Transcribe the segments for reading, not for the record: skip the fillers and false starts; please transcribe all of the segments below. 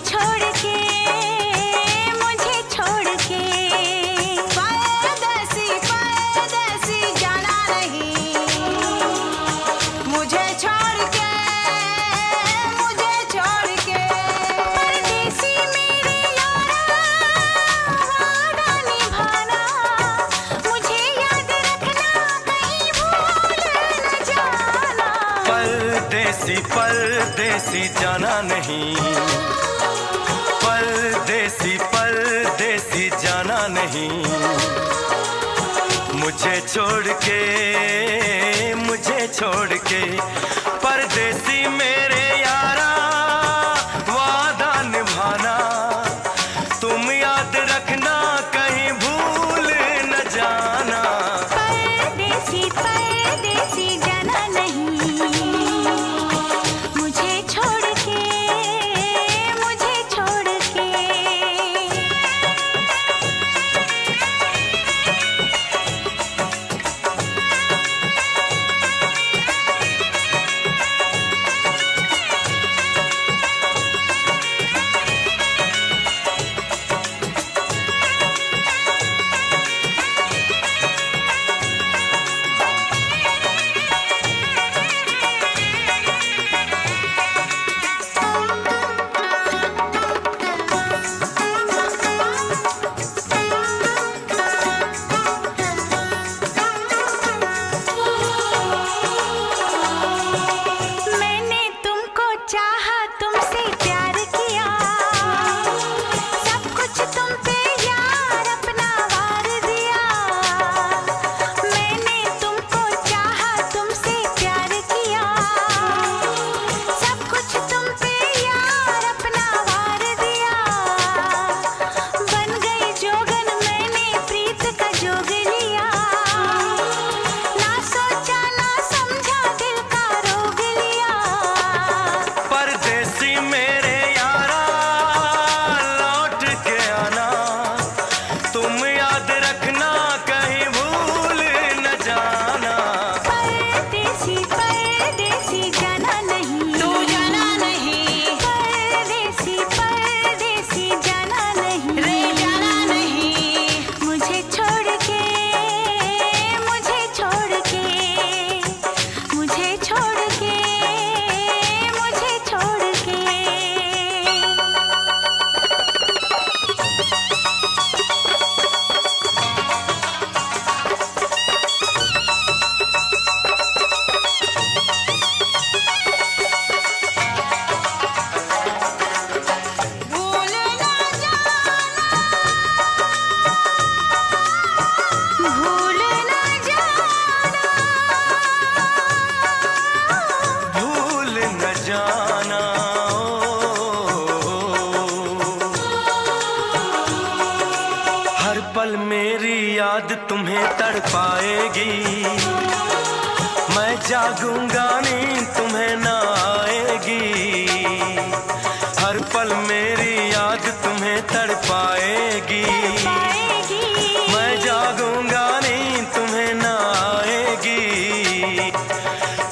छोड़ के, मुझे छोड़ के परदेसी परदेसी जाना नहीं। मुझे छोड़ के, मुझे छोड़ के परदेसी मेरे यारा वादा निभाना। मुझे याद रखना कहीं भूल न जाना। परदेसी परदेसी जाना नहीं। परदेसी परदेसी जाना नहीं। मुझे छोड़ के, मुझे छोड़ के परदेसी मेरे यारा वादा निभाना। तुम याद रखना कहीं भूल न जाना। परदेसी परदेसी जाना नहीं। मुझे छोड़ के, मुझे छोड़ के मैंने तुमको चाहा, तुमसे प्यार किया। सब कुछ तुम पे यार अपना वार दिया। मैंने तुमको चाहा, तुमसे प्यार किया। सब कुछ तुम पे यार अपना वार दिया। बन गई जोगन मैंने प्रीत का जोग लिया। ना सोचा ना समझा दिल का रोग लिया। परदेसी मेरे यारा लौट के आना। तुम याद रखना कहीं भूल न जाना। परदेसी परदेसी जाना नहीं। तू जाना नहीं। परदेसी परदेसी जाना नहीं। रे जाना नहीं। मुझे छोड़ के, मुझे छोड़ के, मुझे छोड़ के, मुझे छोड़ के भूल ना जाना। भूल ना जाना। भूल न जाना। हर पल मेरी याद तुम्हें तड़पाएगी। मैं जागूंगा नींद तुम्हें न आएगी। हर पल मेरी याद तुम्हें तड़पाएगी। पाएगी। मैं जागूंगा नींद तुम्हें न आएगी।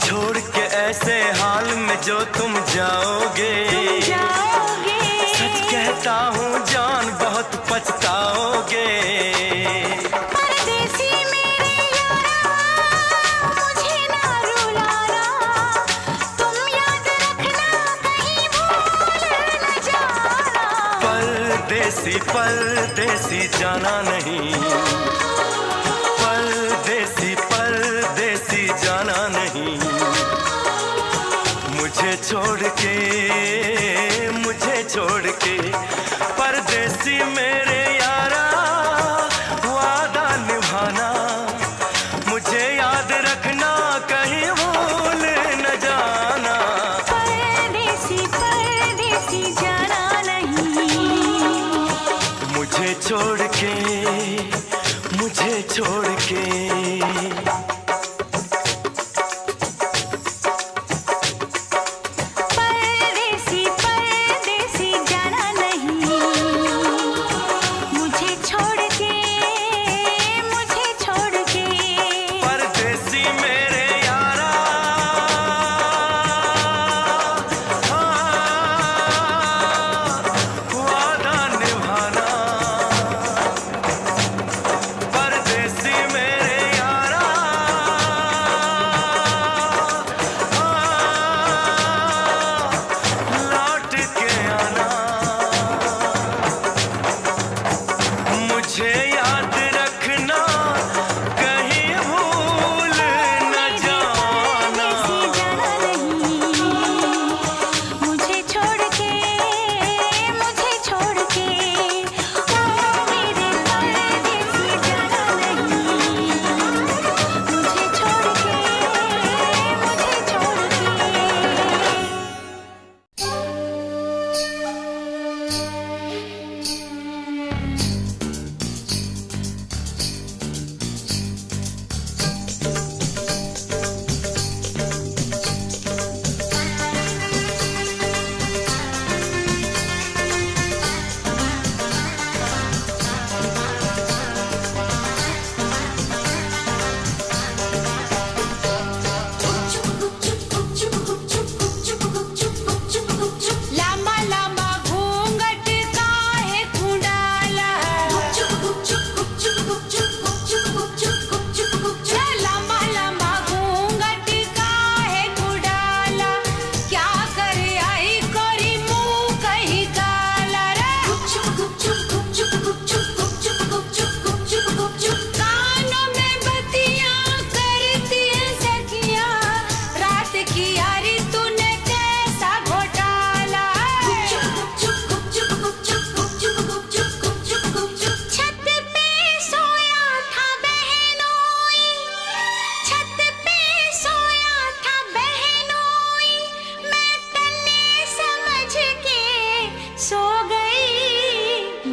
छोड़ के ऐसे हाल में जो तुम जाओगे। जाओगे। सच कहता हूँ जान बहुत पछताओगे। परदेसी मेरे यारा मुझे ना रुलाना। तुम याद रखना कहीं भूल न जाना। परदेसी परदेसी जाना नहीं। परदेसी परदेसी जाना नहीं। मुझे छोड़ के, मुझे छोड़ के परदेसी मेरे यारा वादा निभाना। मुझे याद रखना कहीं भूल न जाना। परदेसी परदेसी जाना नहीं। मुझे छोड़ के, मुझे छोड़ के परदेसी परदेसी जाना नहीं। मुझे छोड़ के, मुझे छोड़ के परदेसी मेरे यारा। हाँ,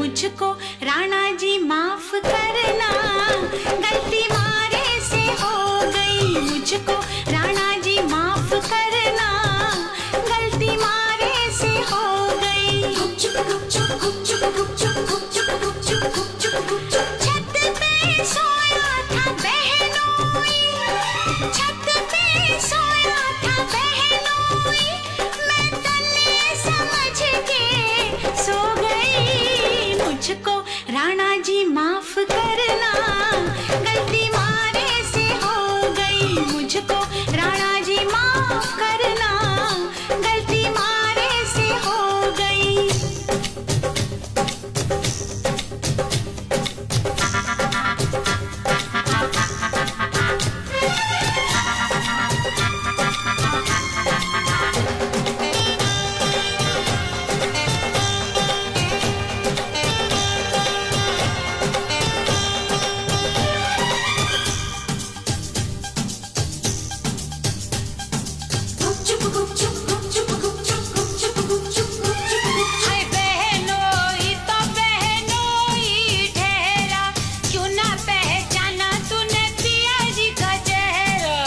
मुझको राणा जी माफ करना, गलती मारे से हो गई। मुझको राणा जी माफ करना, गलती मारे से हो गई। छत पे सोया था बहनोई, छत पे सोया था बहनोई, मैं तले समझ के सो गई। मुझको राणा जी माफ करना, गलती मारे से हो गई। मुझको राणा जी माफ करना, गलती मारे से हो गई। हाय बहनोई तो बहनोई ठहरा, क्यों ना पहचाना तूने पिया जी का चेहरा।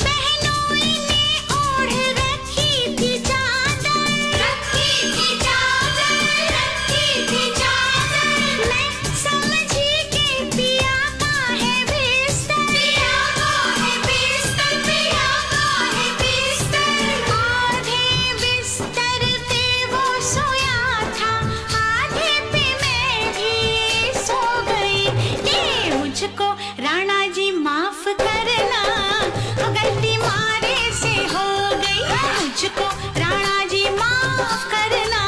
बहनोई ने ओढ़ रखी थी चादर, रखी थी चादर, रखी थी चादर। मैं समझी के पिया का है बिस्तर, पिया का है बिस्तर, पिया का है बिस्तर। आधे बिस्तर पे वो सोया था, आधे पे मैं भी सो गई। ये मुझको राणा जी माफ करना, गलती मारे से हो गई। मुझको राणा जी माफ करना,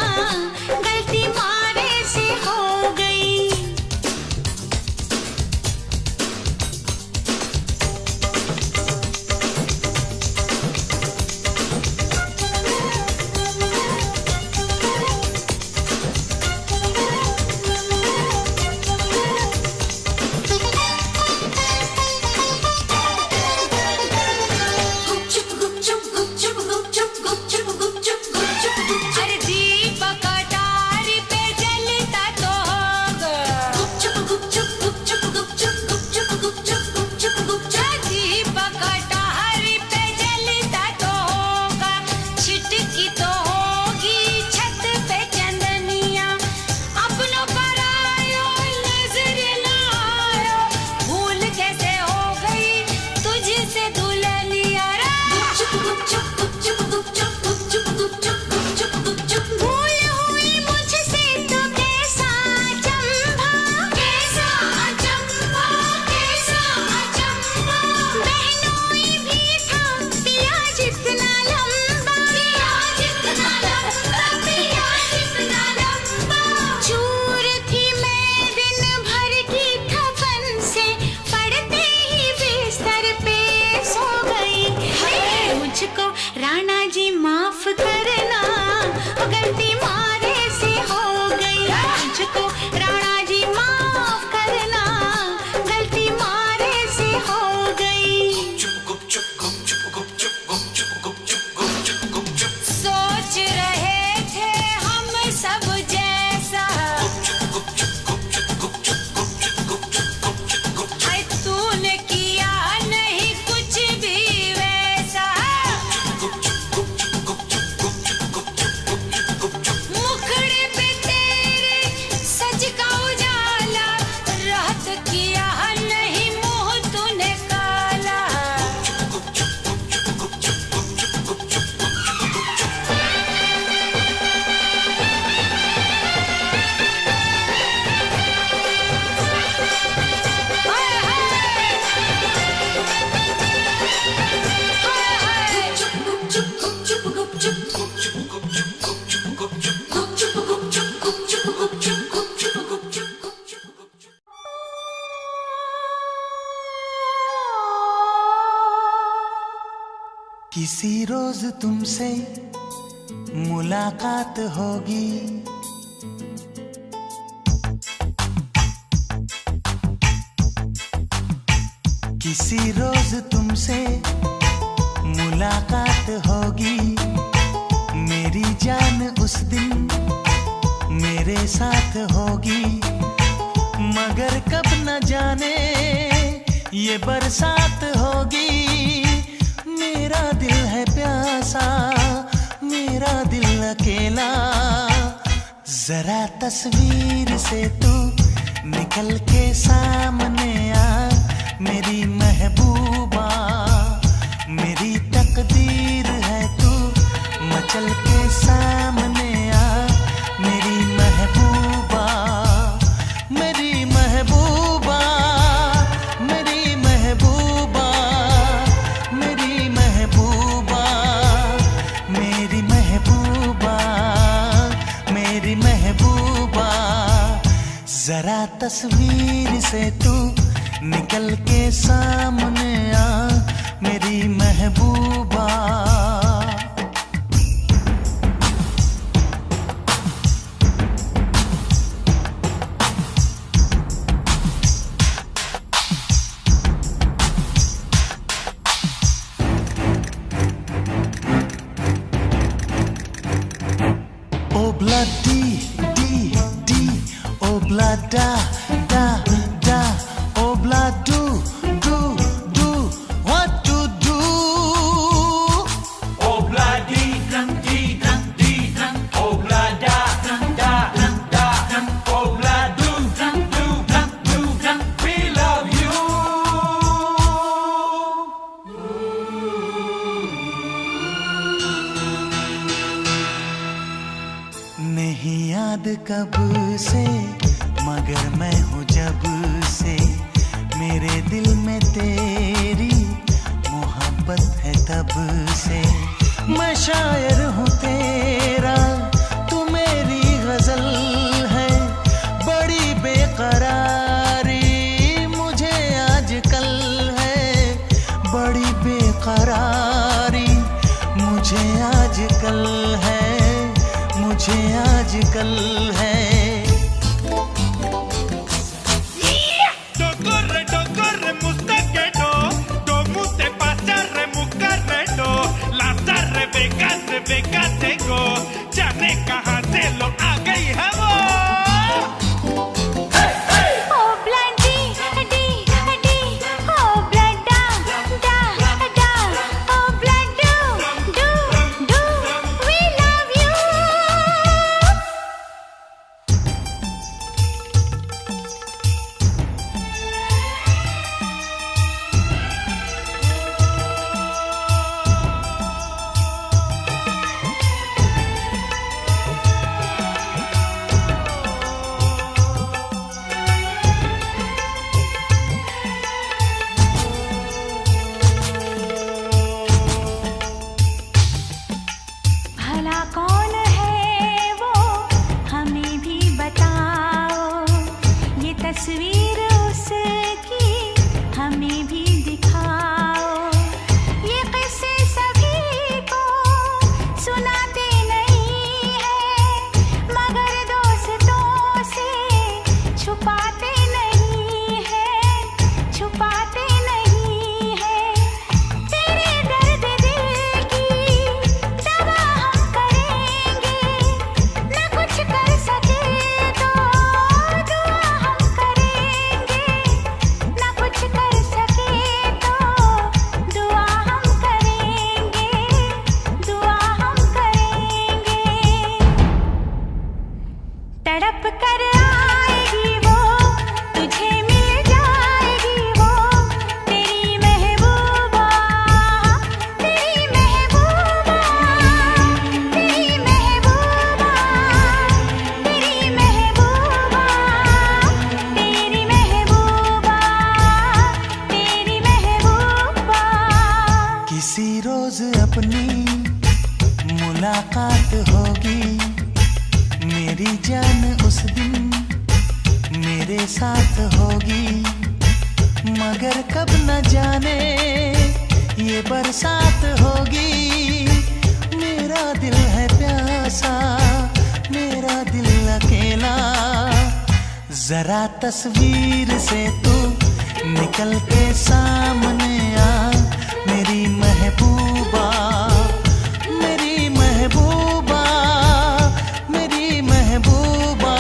गलती मारे से हो गई। अरे दीपक अटारी पे जलता तो होगा, दीपक अटारी पे जलता तो होगा। छिटकी तो होगी छत पे चंदनिया, अपनों पर आयो नजर ना आयो। भूल कैसे हो गई तुझसे दुल्हनिया रा। भूल हुई मुझसे तो कैसा अचंभा, कैसा अचंभा, कैसा अचंभा। बहनोई भी था पिया जितना लंबा, पिया जितना लंबा, पिया जितना लंबा। चूर थी मैं दिन भर की थपन से, पड़ते ही बिस्तर पे सो गई। मुझको राणा जी माफ करना, गलती मारे से हो गई। मुझको राणा जी माफ करना, गलती मारे से हो गई। सोच रहे थे हम सब जैसा, हाय तूने किया नहीं कुछ भी वैसा। मुखड़े पे तेरे सच का उजाला, रात किया नहीं मुंह तूने काला। हाय किसी रोज तुमसे मुलाकात होगी, किसी रोज तुमसे मुलाकात होगी। मेरी साथ होगी, मगर कब न जाने ये बरसात होगी। मेरा दिल है प्यासा, मेरा दिल अकेला, जरा तस्वीर से तू निकल के सामने आ मेरी महबूबा। मेरी तकदीर है तू मचल के सामने आ मेरी महबूबा। मेरी महबूबा, मेरी महबूबा, मेरी महबूबा, मेरी महबूबा, मेरी महबूबा। जरा तस्वीर से तू निकल के सामने आ मेरी महबूबा। Obla di, obla da, obla do, what to do? Obla di dang, obla da, obla do, we love you. नहीं याद कब से मगर मैं हूँ जब से, मेरे दिल में तेरी मोहब्बत है तब से। मैं शायर हूँ तेरा, तू मेरी गजल है, बड़ी बेकरारी मुझे आजकल है, बड़ी बेकरारी मुझे आजकल है, मुझे आजकल है। Corre, mustaquero, como te pasa, remucarrero, la Rebeca, tengo, ya ne कहाँ से लो आ गई है वो। Obla di, obla da, obla do, we love you. भला कौन है वो हमें भी बताओ, ये तस्वीर उसकी हमें भी दिखाओ। ये किस्से सभी को सुनाते नहीं है, मगर दोस्तों से छुपाते नहीं है, छुपाते नहीं है। तेरे दर्द दिल की दवा हम करेंगे, न कुछ कर सके तो दुआ हम करेंगे, न कुछ कर सके तो दुआ हम करेंगे, दुआ हम करेंगे। तड़प कर आएगी वो, तुझे मिल जाएगी वो, तेरी महबूबा, तेरी महबूबा, तेरी महबूबा, तेरी महबूबा, तेरी महबूबा, तेरी महबूबा। किसी रोज अपनी मुलाकात होगी, मेरी जान उस दिन मेरे साथ होगी, मगर कब न जाने ये बरसात होगी। मेरा दिल है प्यासा, मेरा दिल अकेला, जरा तस्वीर से तू निकल के सामने आ मेरी महबूबा। मेरी महबूबा, मेरी महबूबा,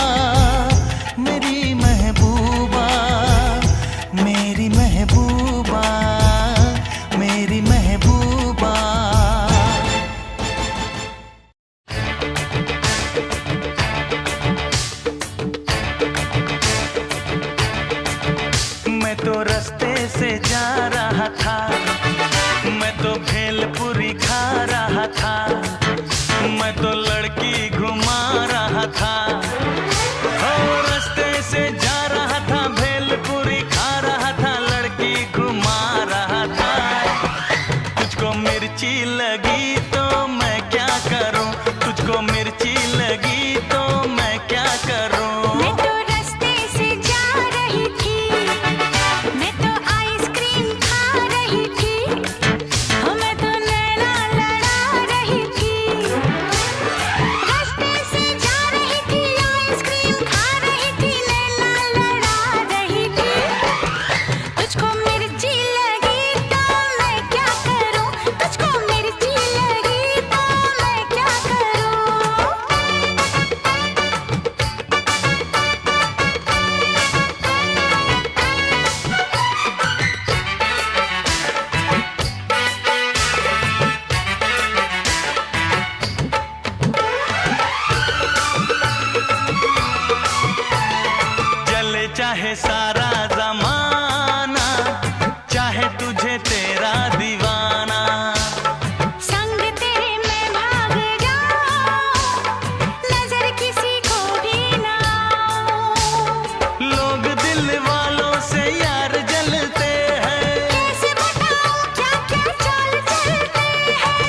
चाहे सारा जमाना, चाहे तुझे तेरा दीवाना। संग तेरे मैं भाग जाऊं, नजर किसी को भी ना आऊं। लोग दिल वालों से यार जलते हैं, कैसे बताऊं क्या क्या चाल चलते हैं।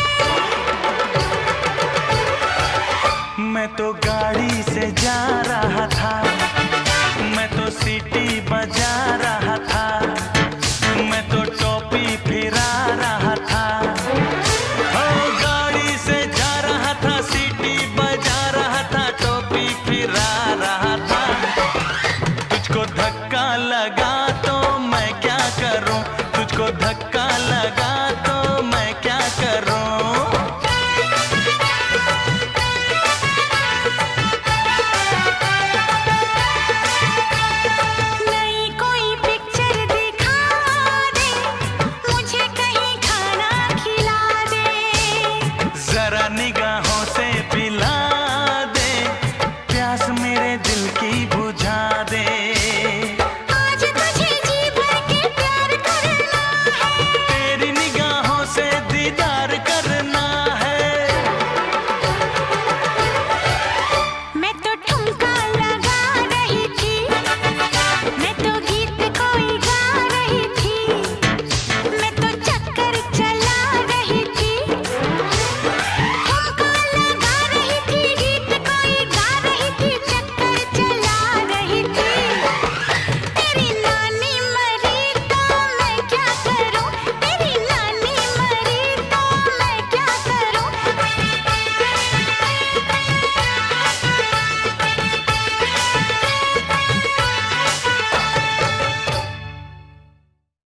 मैं तो गाड़ी से जा रहा था, मैं तो सीटी बजा रहा था, मैं तो टोपी फिरा रहा था। ओ गाड़ी से जा रहा था, सीटी बजा रहा था, टोपी फिरा रहा था। तुझको धक्का लगा तो मैं क्या करूं, तुझको धक्का लगा तो मैं क्या करूं। नई कोई पिक्चर दिखा दे, मुझे कहीं खाना खिला दे। जरा